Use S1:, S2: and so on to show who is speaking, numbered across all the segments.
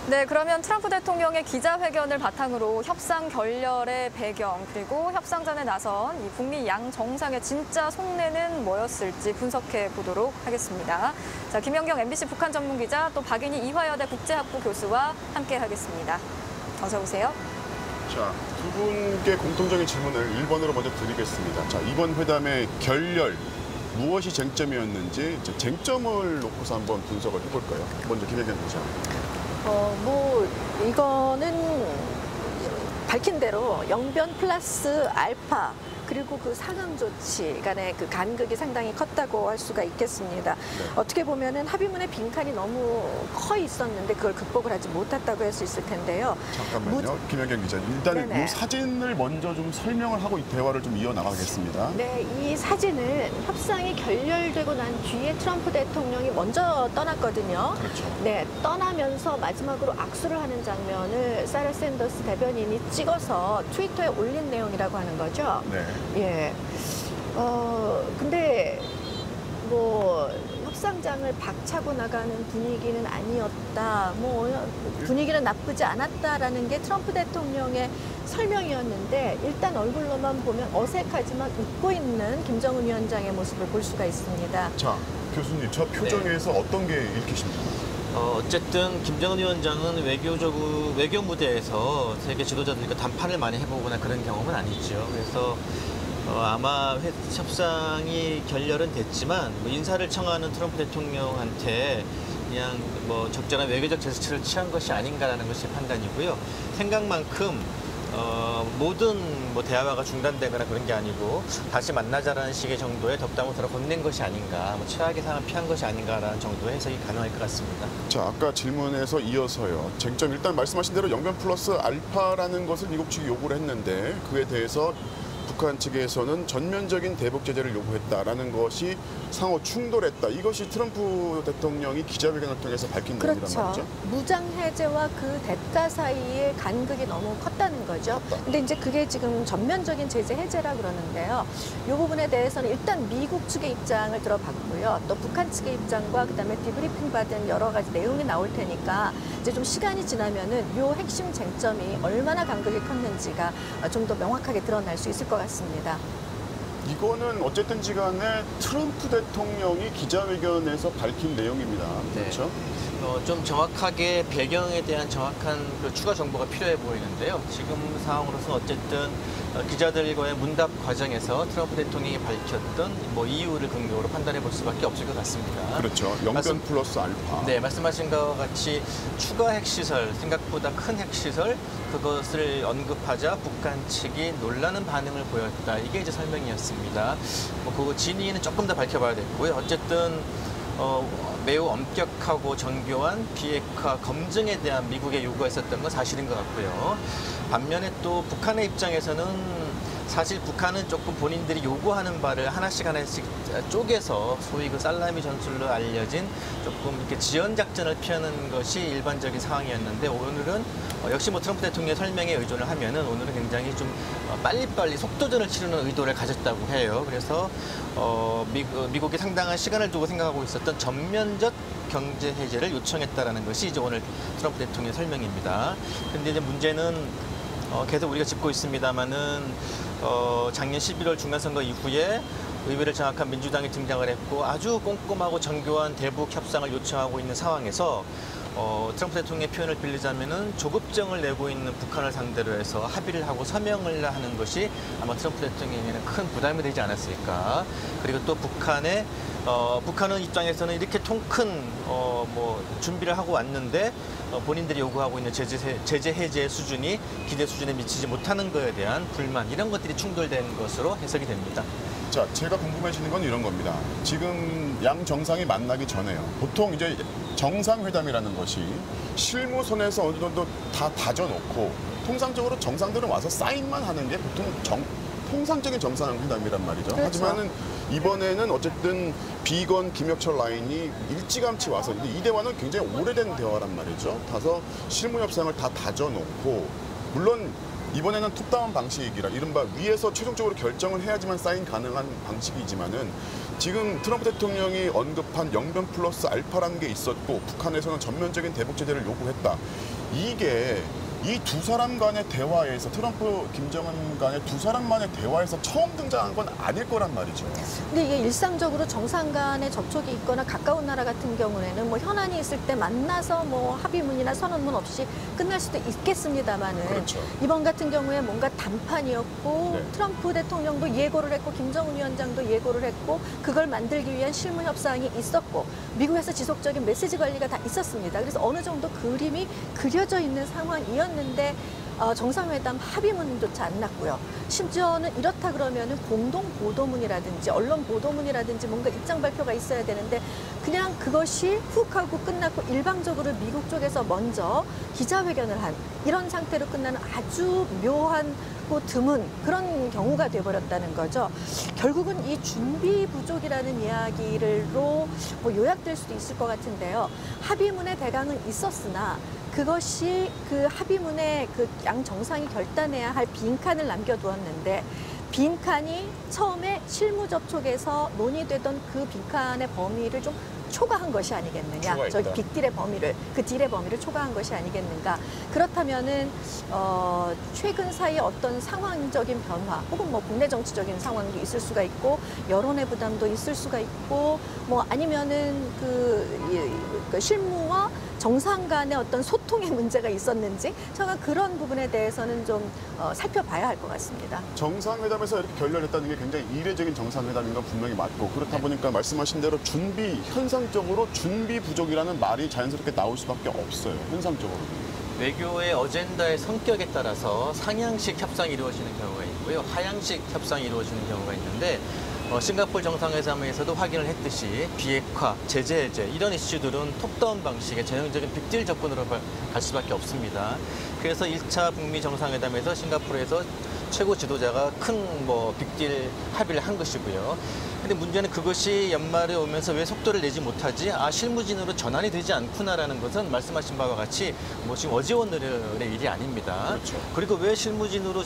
S1: 네, 그러면 트럼프 대통령의 기자회견을 바탕으로 협상 결렬의 배경 그리고 협상 전에 나선 이 북미 양 정상의 진짜 속내는 뭐였을지 분석해 보도록 하겠습니다. 자, 김연경 MBC 북한 전문 기자 또 박인희 이화여대 국제학부 교수와 함께하겠습니다. 어서 오세요.
S2: 자, 두 분께 공통적인 질문을 1번으로 먼저 드리겠습니다. 자, 이번 회담의 결렬 무엇이 쟁점이었는지 쟁점을 놓고서 한번 분석을 해볼까요? 먼저 김연경 기자.
S3: 이거는 밝힌 대로 영변 플러스 알파 그리고 그 상응 조치 간의 그 간극이 상당히 컸다고 할 수가 있겠습니다.
S2: 네.
S3: 어떻게 보면은 합의문의 빈칸이 너무 커 있었는데 그걸 극복을 하지 못했다고 할 수 있을 텐데요.
S2: 잠깐만요, 김연경 기자. 일단 이 사진을 먼저 좀 설명을 하고 이 대화를 좀 이어나가겠습니다.
S3: 네, 이 사진은 협상이 결렬되고 난 뒤에 트럼프 대통령이 먼저 떠났거든요.
S2: 그렇죠.
S3: 네, 떠나면서 마지막으로 악수를 하는 장면을 사라 샌더스 대변인이 찍어서 트위터에 올린 내용이라고 하는 거죠.
S2: 네.
S3: 예. 근데 뭐 협상장을 박차고 나가는 분위기는 아니었다. 분위기는 나쁘지 않았다라는 게 트럼프 대통령의 설명이었는데 일단 얼굴로만 보면 어색하지만 웃고 있는 김정은 위원장의 모습을 볼 수가 있습니다.
S2: 자, 교수님, 저 표정에서 어떤 게 읽히십니까?
S4: 어쨌든 김정은 위원장은 외교 무대에서 세계 지도자들과 담판을 많이 해보거나 그런 경험은 아니죠. 그래서 아마 협상이 결렬은 됐지만 인사를 청하는 트럼프 대통령한테 그냥 적절한 외교적 제스처를 취한 것이 아닌가라는 것이 판단이고요. 생각만큼 모든 대화가 중단되거나 그런 게 아니고 다시 만나자라는 식의 정도의 덕담을 들어 건넨 것이 아닌가, 최악의 상황을 피한 것이 아닌가라는 정도의 해석이 가능할 것 같습니다.
S2: 자, 아까 질문에서 이어서요. 쟁점 일단 말씀하신 대로 영변 플러스 알파라는 것을 미국 측이 요구를 했는데 그에 대해서 북한 측에서는 전면적인 대북 제재를 요구했다라는 것이 상호 충돌했다. 이것이 트럼프 대통령이 기자회견을 통해서 밝힌 내용이란 말이죠.
S3: 무장 해제와 그 대가 사이의 간극이 너무 컸다는 거죠. 근데 이제 그게 지금 전면적인 제재 해제라 그러는데요. 이 부분에 대해서는 일단 미국 측의 입장을 들어봤고요. 또 북한 측의 입장과 그다음에 디브리핑 받은 여러 가지 내용이 나올 테니까 이제 좀 시간이 지나면은 이 핵심 쟁점이 얼마나 간극이 컸는지가 좀 더 명확하게 드러날 수 있을 것 같습니다.
S2: 이거는 어쨌든지 간에 트럼프 대통령이 기자회견에서 밝힌 내용입니다. 그렇죠?
S4: 좀 정확하게 배경에 대한 정확한 추가 정보가 필요해 보이는데요. 지금 상황으로서는 어쨌든 기자들과의 문답 과정에서 트럼프 대통령이 밝혔던 이유를 근거로 판단해 볼 수밖에 없을 것 같습니다.
S2: 그렇죠. 영변 플러스 알파.
S4: 네, 말씀하신 것과 같이 추가 핵시설, 생각보다 큰 핵시설, 그것을 언급하자 북한 측이 놀라는 반응을 보였다. 이게 이제 설명이었습니다. 그 진위는 조금 더 밝혀봐야 됐고요. 어쨌든 매우 엄격하고 정교한 비핵화 검증에 대한 미국의 요구가 있었던 건 사실인 것 같고요. 반면에 또 북한의 입장에서는 사실 북한은 조금 본인들이 요구하는 바를 하나씩 쪼개서 소위 그 살라미 전술로 알려진 조금 이렇게 지연 작전을 피하는 것이 일반적인 상황이었는데 오늘은 역시 트럼프 대통령의 설명에 의존을 하면은 오늘은 굉장히 좀 빨리빨리 속도전을 치르는 의도를 가졌다고 해요. 그래서 미국이 상당한 시간을 두고 생각하고 있었던 전면적 경제 해제를 요청했다라는 것이 이제 오늘 트럼프 대통령의 설명입니다. 근데 이제 문제는 계속 우리가 짚고 있습니다만은 작년 11월 중간선거 이후에 의회를 장악한 민주당이 등장을 했고 아주 꼼꼼하고 정교한 대북 협상을 요청하고 있는 상황에서 트럼프 대통령의 표현을 빌리자면은 조급증을 내고 있는 북한을 상대로 해서 합의를 하고 서명을 하는 것이 아마 트럼프 대통령에게는 큰 부담이 되지 않았을까. 그리고 또 북한은 입장에서는 이렇게 큰 준비를 하고 왔는데 본인들이 요구하고 있는 제재 해제의 수준이 기대 수준에 미치지 못하는 것에 대한 불만 이런 것들이 충돌된 것으로 해석이 됩니다.
S2: 자, 제가 궁금해지는 건 이런 겁니다. 지금 양 정상이 만나기 전에요. 보통 이제 정상회담이라는 것이 실무선에서 어느 정도 다 다져놓고 통상적으로 정상들은 와서 사인만 하는 게 보통 통상적인 정상회담이란 말이죠.
S3: 그렇죠.
S2: 하지만은 이번에는 어쨌든 비건 김혁철 라인이 일찌감치 와서 이 대화는 굉장히 오래된 대화란 말이죠. 가서 실무 협상을 다 다져놓고 물론 이번에는 톱다운 방식이라 이른바 위에서 최종적으로 결정을 해야지만 사인 가능한 방식이지만은 지금 트럼프 대통령이 언급한 영변 플러스 알파라는 게 있었고 북한에서는 전면적인 대북 제재를 요구했다. 이게 이 두 사람 간의 대화에서 트럼프, 김정은 간의 두 사람만의 대화에서 처음 등장한 건 아닐 거란 말이죠.
S3: 근데 이게 일상적으로 정상 간의 접촉이 있거나 가까운 나라 같은 경우에는 뭐 현안이 있을 때 만나서 뭐 합의문이나 선언문 없이 끝날 수도 있겠습니다만은
S2: 그렇죠.
S3: 이번 같은 경우에 뭔가 담판이었고
S2: 네.
S3: 트럼프 대통령도 예고를 했고 김정은 위원장도 예고를 했고 그걸 만들기 위한 실무 협상이 있었고 미국에서 지속적인 메시지 관리가 다 있었습니다. 그래서 어느 정도 그림이 그려져 있는 상황이었는데 정상회담 합의문조차 안 났고요. 심지어는 이렇다 그러면은 공동 보도문이라든지 언론 보도문이라든지 뭔가 입장 발표가 있어야 되는데 그냥 그것이 훅 하고 끝났고 일방적으로 미국 쪽에서 먼저 기자회견을 한 이런 상태로 끝나는 아주 묘하고 드문 그런 경우가 돼버렸다는 거죠. 결국은 이 준비 부족이라는 이야기로 뭐 요약될 수도 있을 것 같은데요. 합의문의 대강은 있었으나 그것이 그 합의문에 그 양 정상이 결단해야 할 빈칸을 남겨두었는데 빈칸이 처음에 실무 접촉에서 논의되던 그 빈칸의 범위를 좀 초과한 것이 아니겠느냐.
S2: 초과했다.
S3: 저기 빅딜의 범위를, 그 딜의 범위를 초과한 것이 아니겠는가. 그렇다면은, 최근 사이에 어떤 상황적인 변화, 혹은 뭐 국내 정치적인 상황도 있을 수가 있고, 여론의 부담도 있을 수가 있고, 뭐 아니면은 그 실무와 정상 간의 어떤 소통의 문제가 있었는지, 제가 그런 부분에 대해서는 좀 살펴봐야 할 것 같습니다.
S2: 정상회담에서 이렇게 결렬했다는 게 굉장히 이례적인 정상회담인 건 분명히 맞고 그렇다 보니까 말씀하신 대로 현상적으로 준비 부족이라는 말이 자연스럽게 나올 수밖에 없어요. 현상적으로.
S4: 외교의 어젠다의 성격에 따라서 상향식 협상이 이루어지는 경우가 있고요. 하향식 협상이 이루어지는 경우가 있는데 싱가포르 정상회담에서도 확인을 했듯이 비핵화, 제재 해제 이런 이슈들은 톱다운 방식의 전형적인 빅딜 접근으로 갈 수밖에 없습니다. 그래서 1차 북미 정상회담에서 싱가포르에서 최고 지도자가 큰 빅딜 합의를 한 것이고요. 근데 문제는 그것이 연말에 오면서 왜 속도를 내지 못하지? 실무진으로 전환이 되지 않구나라는 것은 말씀하신 바와 같이 지금 어제오늘의 일이 아닙니다.
S2: 그렇죠.
S4: 그리고 왜 실무진으로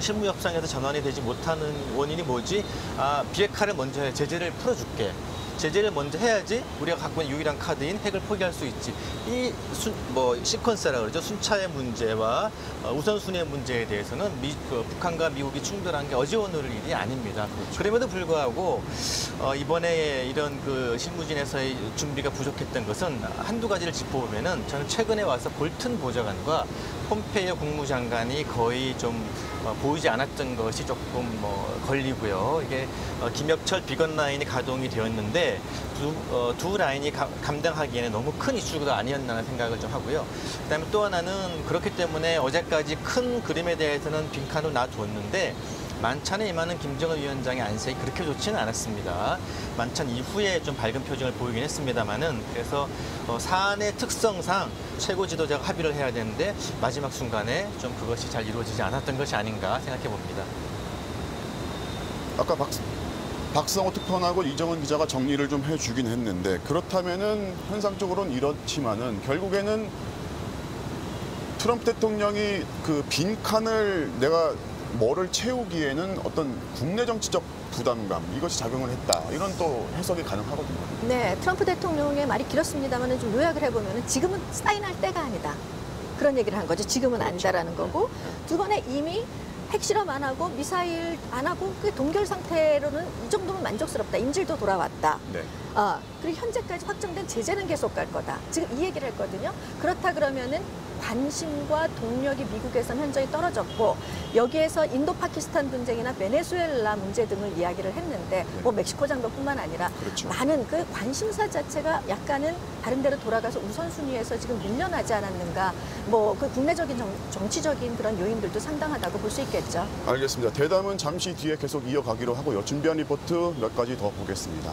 S4: 실무 협상에서 전환이 되지 못하는 원인이 뭐지? 비핵화를 먼저 해, 제재를 풀어줄게. 제재를 먼저 해야지 우리가 갖고 있는 유일한 카드인 핵을 포기할 수 있지. 이 시퀀스라 그러죠. 순차의 문제와 우선순위의 문제에 대해서는 북한과 미국이 충돌한 게 어제오늘 일이 아닙니다. 그렇죠. 그럼에도 불구하고 이번에 이런 그 실무진에서의 준비가 부족했던 것은 한두 가지를 짚어보면은 저는 최근에 와서 볼튼 보좌관과 폼페이오 국무장관이 거의 좀 보이지 않았던 것이 조금 걸리고요. 이게 김혁철 비건 라인이 가동이 되었는데 두 라인이 감당하기에는 너무 큰 이슈가 아니었나 생각을 좀 하고요. 그다음에 또 하나는 그렇기 때문에 어제까지 큰 그림에 대해서는 빈칸으로 놔두었는데 만찬에 임하는 김정은 위원장의 안색이 그렇게 좋지는 않았습니다. 만찬 이후에 좀 밝은 표정을 보이긴 했습니다만은 그래서 사안의 특성상 최고 지도자가 합의를 해야 되는데 마지막 순간에 좀 그것이 잘 이루어지지 않았던 것이 아닌가 생각해 봅니다.
S2: 아까 박성호 특파원하고 이정은 기자가 정리를 좀 해주긴 했는데 그렇다면은 현상적으로는 이렇지만은 결국에는 트럼프 대통령이 그 빈칸을 내가 뭐를 채우기에는 어떤 국내 정치적 부담감 이것이 작용을 했다 이런 또 해석이 가능하거든요.
S3: 네, 트럼프 대통령의 말이 길었습니다만 좀 요약을 해보면 지금은 사인할 때가 아니다. 그런 얘기를 한 거죠. 지금은
S2: 그렇죠.
S3: 아니다라는 거고 두 번에 이미 핵실험 안 하고 미사일 안 하고 그 동결 상태로는 이 정도면 만족스럽다. 인질도 돌아왔다.
S2: 네.
S3: 그리고 현재까지 확정된 제재는 계속 갈 거다. 지금 이 얘기를 했거든요. 그렇다 그러면은 관심과 동력이 미국에선 현저히 떨어졌고 여기에서 인도 파키스탄 분쟁이나 베네수엘라 문제 등을 이야기를 했는데
S2: 네.
S3: 멕시코 장벽뿐만 아니라
S2: 그렇죠.
S3: 많은 그 관심사 자체가 약간은 다른 데로 돌아가서 우선순위에서 지금 밀려나지 않았는가. 그 국내적인 정치적인 그런 요인들도 상당하다고 볼 수 있겠죠.
S2: 알겠습니다. 대담은 잠시 뒤에 계속 이어가기로 하고요. 준비한 리포트 몇 가지 더 보겠습니다.